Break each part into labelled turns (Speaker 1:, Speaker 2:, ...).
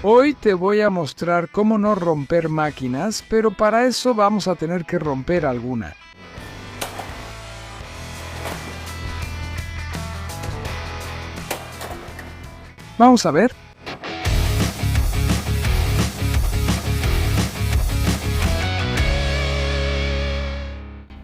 Speaker 1: Hoy te voy a mostrar cómo no romper máquinas, pero para eso vamos a tener que romper alguna. Vamos a ver.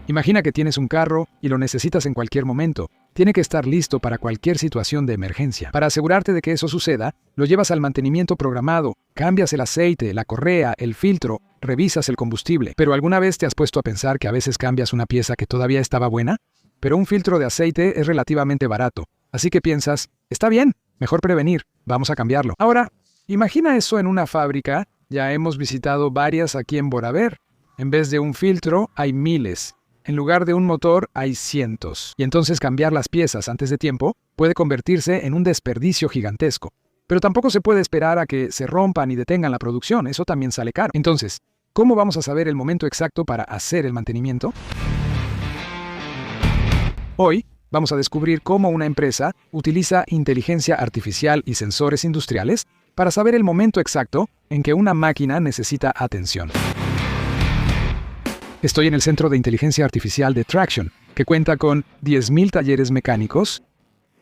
Speaker 1: Imagina que tienes un carro y lo necesitas en cualquier momento. Tiene que estar listo para cualquier situación de emergencia. Para asegurarte de que eso suceda, lo llevas al mantenimiento programado, cambias el aceite, la correa, el filtro, revisas el combustible. ¿Pero alguna vez te has puesto a pensar que a veces cambias una pieza que todavía estaba buena? Pero un filtro de aceite es relativamente barato, así que piensas, está bien, mejor prevenir, vamos a cambiarlo. Ahora, imagina eso en una fábrica, ya hemos visitado varias aquí en Boraber. En vez de un filtro, hay miles. En lugar de un motor, hay cientos. Y entonces cambiar las piezas antes de tiempo puede convertirse en un desperdicio gigantesco. Pero tampoco se puede esperar a que se rompan y detengan la producción, eso también sale caro. Entonces, ¿cómo vamos a saber el momento exacto para hacer el mantenimiento? Hoy vamos a descubrir cómo una empresa utiliza inteligencia artificial y sensores industriales para saber el momento exacto en que una máquina necesita atención. Estoy en el Centro de Inteligencia Artificial de Traction, que cuenta con 10.000 talleres mecánicos.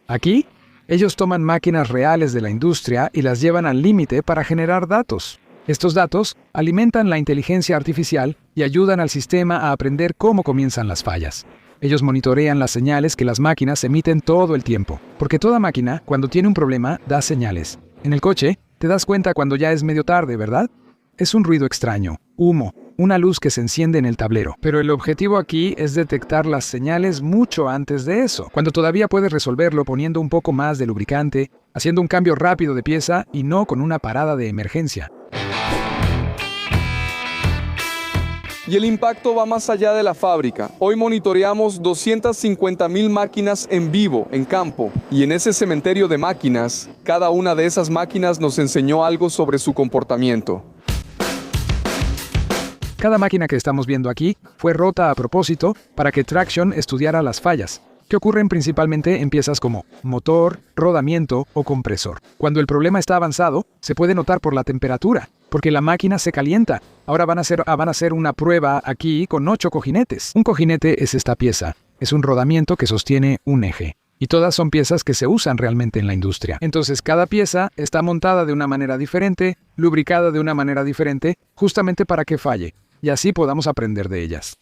Speaker 1: Aquí, ellos toman máquinas reales de la industria y las llevan al límite para generar datos. Estos datos alimentan la inteligencia artificial y ayudan al sistema a aprender cómo comienzan las fallas. Ellos monitorean las señales que las máquinas emiten todo el tiempo, porque toda máquina, cuando tiene un problema, da señales. En el coche, te das cuenta cuando ya es medio tarde, ¿verdad? Es un ruido extraño, humo, una luz que se enciende en el tablero. Pero el objetivo aquí es detectar las señales mucho antes de eso, cuando todavía puedes resolverlo poniendo un poco más de lubricante, haciendo un cambio rápido de pieza y no con una parada de emergencia.
Speaker 2: Y el impacto va más allá de la fábrica. Hoy monitoreamos 250.000 máquinas en vivo, en campo. Y en ese cementerio de máquinas, cada una de esas máquinas nos enseñó algo sobre su comportamiento.
Speaker 1: Cada máquina que estamos viendo aquí fue rota a propósito para que Traction estudiara las fallas, que ocurren principalmente en piezas como motor, rodamiento o compresor. Cuando el problema está avanzado, se puede notar por la temperatura, porque la máquina se calienta. Ahora van a hacer una prueba aquí con 8 cojinetes. Un cojinete es esta pieza. Es un rodamiento que sostiene un eje. Y todas son piezas que se usan realmente en la industria. Entonces cada pieza está montada de una manera diferente, lubricada de una manera diferente, justamente para que falle. Y así podamos aprender de ellas.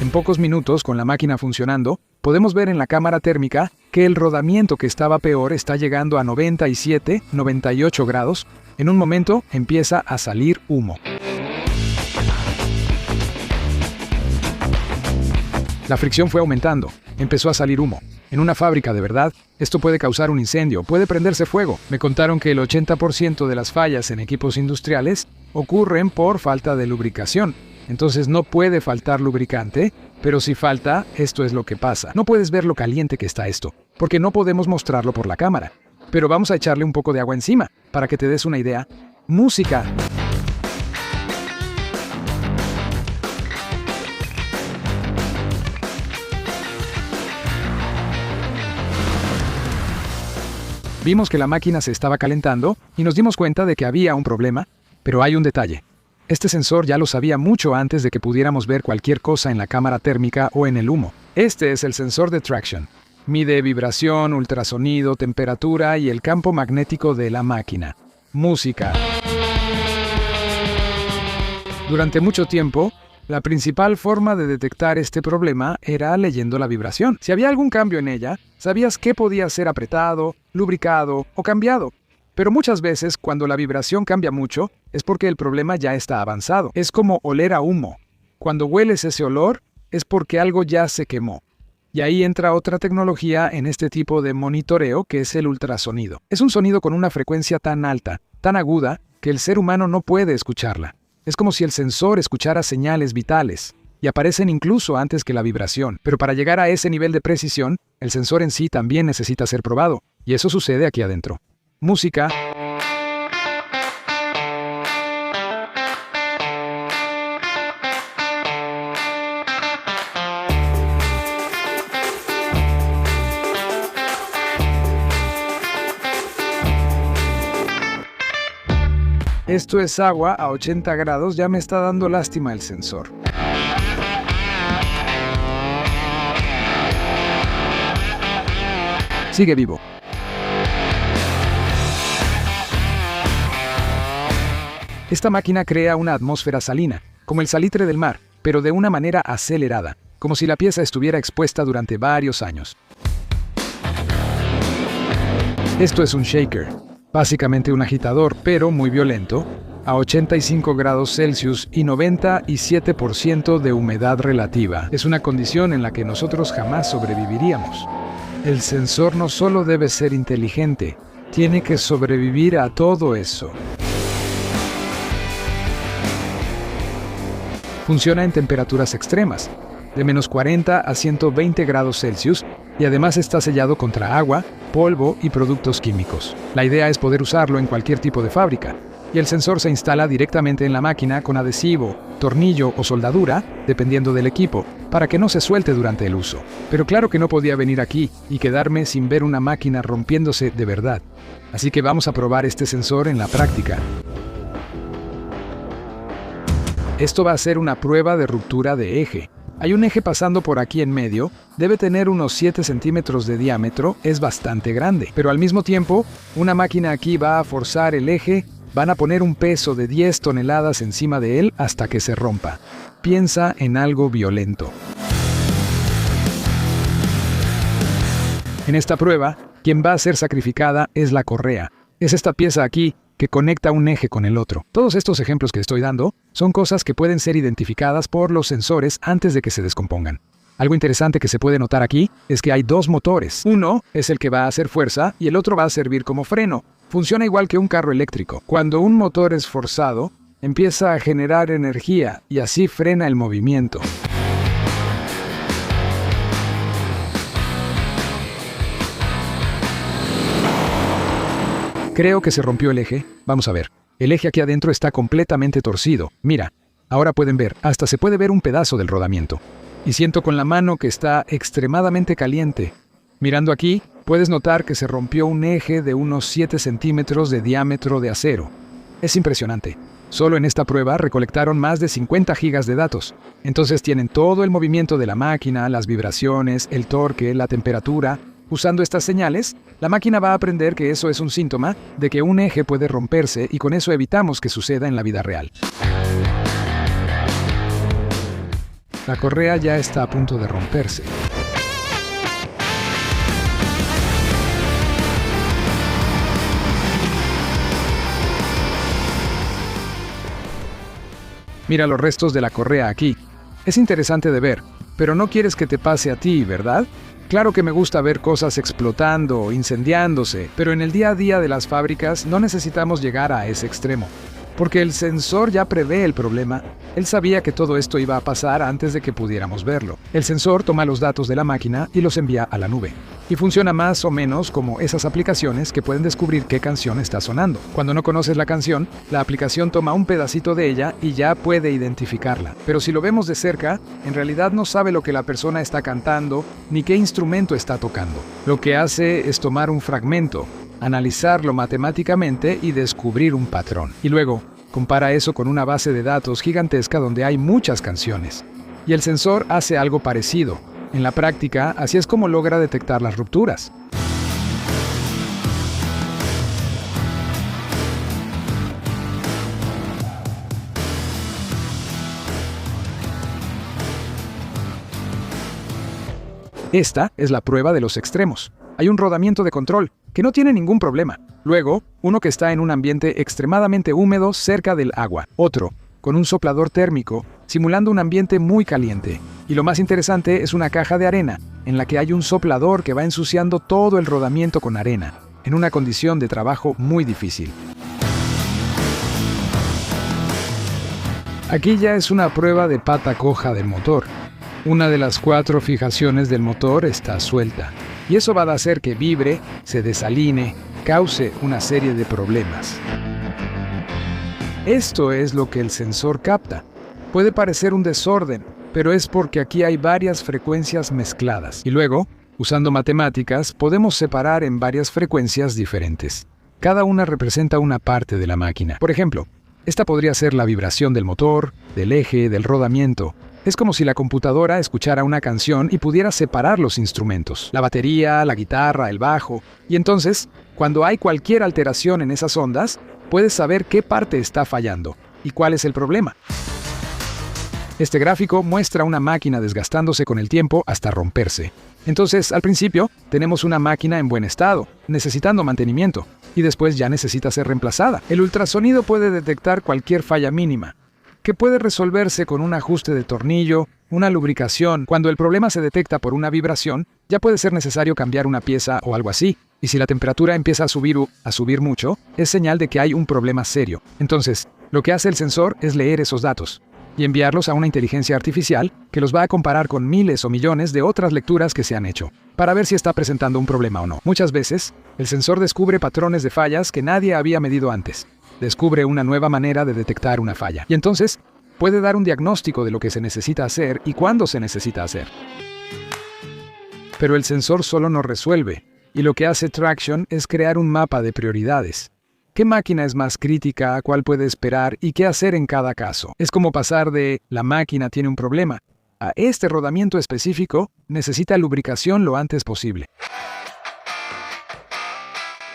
Speaker 1: En pocos minutos, con la máquina funcionando, podemos ver en la cámara térmica que el rodamiento que estaba peor está llegando a 97, 98 grados. En un momento empieza a salir humo. La fricción fue aumentando, empezó a salir humo. En una fábrica de verdad, esto puede causar un incendio, puede prenderse fuego. Me contaron que el 80% de las fallas en equipos industriales ocurren por falta de lubricación. Entonces no puede faltar lubricante, pero si falta, esto es lo que pasa. No puedes ver lo caliente que está esto, porque no podemos mostrarlo por la cámara. Pero vamos a echarle un poco de agua encima, para que te des una idea. Música. Vimos que la máquina se estaba calentando y nos dimos cuenta de que había un problema, pero hay un detalle. Este sensor ya lo sabía mucho antes de que pudiéramos ver cualquier cosa en la cámara térmica o en el humo. Este es el sensor de Traction. Mide vibración, ultrasonido, temperatura y el campo magnético de la máquina. Música. Durante mucho tiempo, la principal forma de detectar este problema era leyendo la vibración. Si había algún cambio en ella, sabías qué podía ser apretado, lubricado o cambiado. Pero muchas veces, cuando la vibración cambia mucho, es porque el problema ya está avanzado. Es como oler a humo. Cuando hueles ese olor, es porque algo ya se quemó. Y ahí entra otra tecnología en este tipo de monitoreo, que es el ultrasonido. Es un sonido con una frecuencia tan alta, tan aguda, que el ser humano no puede escucharla. Es como si el sensor escuchara señales vitales, y aparecen incluso antes que la vibración. Pero para llegar a ese nivel de precisión, el sensor en sí también necesita ser probado, y eso sucede aquí adentro. Música. Esto es agua a 80 grados, ya me está dando lástima el sensor. Sigue vivo. Esta máquina crea una atmósfera salina, como el salitre del mar, pero de una manera acelerada, como si la pieza estuviera expuesta durante varios años. Esto es un shaker, básicamente un agitador, pero muy violento, a 85 grados Celsius y 97% de humedad relativa. Es una condición en la que nosotros jamás sobreviviríamos. El sensor no solo debe ser inteligente, tiene que sobrevivir a todo eso. Funciona en temperaturas extremas, de menos 40 a 120 grados Celsius, y además está sellado contra agua, polvo y productos químicos. La idea es poder usarlo en cualquier tipo de fábrica, y el sensor se instala directamente en la máquina con adhesivo, tornillo o soldadura, dependiendo del equipo, para que no se suelte durante el uso. Pero claro que no podía venir aquí y quedarme sin ver una máquina rompiéndose de verdad. Así que vamos a probar este sensor en la práctica. Esto va a ser una prueba de ruptura de eje. Hay un eje pasando por aquí en medio, debe tener unos 7 centímetros de diámetro, es bastante grande. Pero al mismo tiempo, una máquina aquí va a forzar el eje, van a poner un peso de 10 toneladas encima de él hasta que se rompa. Piensa en algo violento. En esta prueba, quien va a ser sacrificada es la correa. Es esta pieza aquí que conecta un eje con el otro. Todos estos ejemplos que estoy dando son cosas que pueden ser identificadas por los sensores antes de que se descompongan. Algo interesante que se puede notar aquí es que hay dos motores. Uno es el que va a hacer fuerza y el otro va a servir como freno. Funciona igual que un carro eléctrico. Cuando un motor es forzado, empieza a generar energía y así frena el movimiento. Creo que se rompió el eje. Vamos a ver. El eje aquí adentro está completamente torcido. Mira, ahora pueden ver, hasta se puede ver un pedazo del rodamiento. Y siento con la mano que está extremadamente caliente. Mirando aquí, puedes notar que se rompió un eje de unos 7 centímetros de diámetro de acero. Es impresionante. Solo en esta prueba recolectaron más de 50 gigas de datos. Entonces tienen todo el movimiento de la máquina, las vibraciones, el torque, la temperatura. Usando estas señales, la máquina va a aprender que eso es un síntoma de que un eje puede romperse y con eso evitamos que suceda en la vida real. La correa ya está a punto de romperse. Mira los restos de la correa aquí. Es interesante de ver, pero no quieres que te pase a ti, ¿verdad? Claro que me gusta ver cosas explotando, incendiándose, pero en el día a día de las fábricas no necesitamos llegar a ese extremo. Porque el sensor ya prevé el problema. Él sabía que todo esto iba a pasar antes de que pudiéramos verlo. El sensor toma los datos de la máquina y los envía a la nube. Y funciona más o menos como esas aplicaciones que pueden descubrir qué canción está sonando. Cuando no conoces la canción, la aplicación toma un pedacito de ella y ya puede identificarla. Pero si lo vemos de cerca, en realidad no sabe lo que la persona está cantando ni qué instrumento está tocando. Lo que hace es tomar un fragmento, analizarlo matemáticamente y descubrir un patrón. Y luego, compara eso con una base de datos gigantesca donde hay muchas canciones. Y el sensor hace algo parecido. En la práctica, así es como logra detectar las rupturas. Esta es la prueba de los extremos. Hay un rodamiento de control, que no tiene ningún problema. Luego, uno que está en un ambiente extremadamente húmedo cerca del agua. Otro, con un soplador térmico, simulando un ambiente muy caliente. Y lo más interesante es una caja de arena, en la que hay un soplador que va ensuciando todo el rodamiento con arena, en una condición de trabajo muy difícil. Aquí ya es una prueba de pata coja del motor. Una de las 4 fijaciones del motor está suelta. Y eso va a hacer que vibre, se desaline, cause una serie de problemas. Esto es lo que el sensor capta. Puede parecer un desorden, pero es porque aquí hay varias frecuencias mezcladas. Y luego, usando matemáticas, podemos separar en varias frecuencias diferentes. Cada una representa una parte de la máquina. Por ejemplo, Esta podría ser la vibración del motor, del eje, del rodamiento. Es como si la computadora escuchara una canción y pudiera separar los instrumentos, la batería, la guitarra, el bajo. Y entonces, cuando hay cualquier alteración en esas ondas, puedes saber qué parte está fallando y cuál es el problema. Este gráfico muestra una máquina desgastándose con el tiempo hasta romperse. Entonces, al principio, tenemos una máquina en buen estado, necesitando mantenimiento, y después ya necesita ser reemplazada. El ultrasonido puede detectar cualquier falla mínima, que puede resolverse con un ajuste de tornillo, una lubricación. Cuando el problema se detecta por una vibración, ya puede ser necesario cambiar una pieza o algo así. Y si la temperatura empieza a subir mucho, es señal de que hay un problema serio. Entonces, lo que hace el sensor es leer esos datos y enviarlos a una inteligencia artificial que los va a comparar con miles o millones de otras lecturas que se han hecho, para ver si está presentando un problema o no. Muchas veces, el sensor descubre patrones de fallas que nadie había medido antes. Descubre una nueva manera de detectar una falla. Y entonces, puede dar un diagnóstico de lo que se necesita hacer y cuándo se necesita hacer. Pero el sensor solo no resuelve, y lo que hace Traction es crear un mapa de prioridades. ¿Qué máquina es más crítica? ¿Cuál puede esperar? ¿Y qué hacer en cada caso? Es como pasar de «la máquina tiene un problema» a «este rodamiento específico necesita lubricación lo antes posible».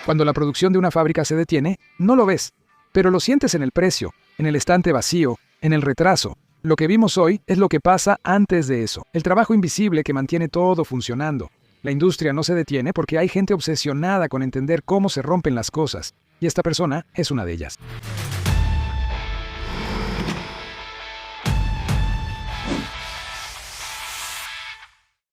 Speaker 1: Cuando la producción de una fábrica se detiene, no lo ves, pero lo sientes en el precio, en el estante vacío, en el retraso. Lo que vimos hoy es lo que pasa antes de eso, el trabajo invisible que mantiene todo funcionando. La industria no se detiene porque hay gente obsesionada con entender cómo se rompen las cosas. Y esta persona es una de ellas.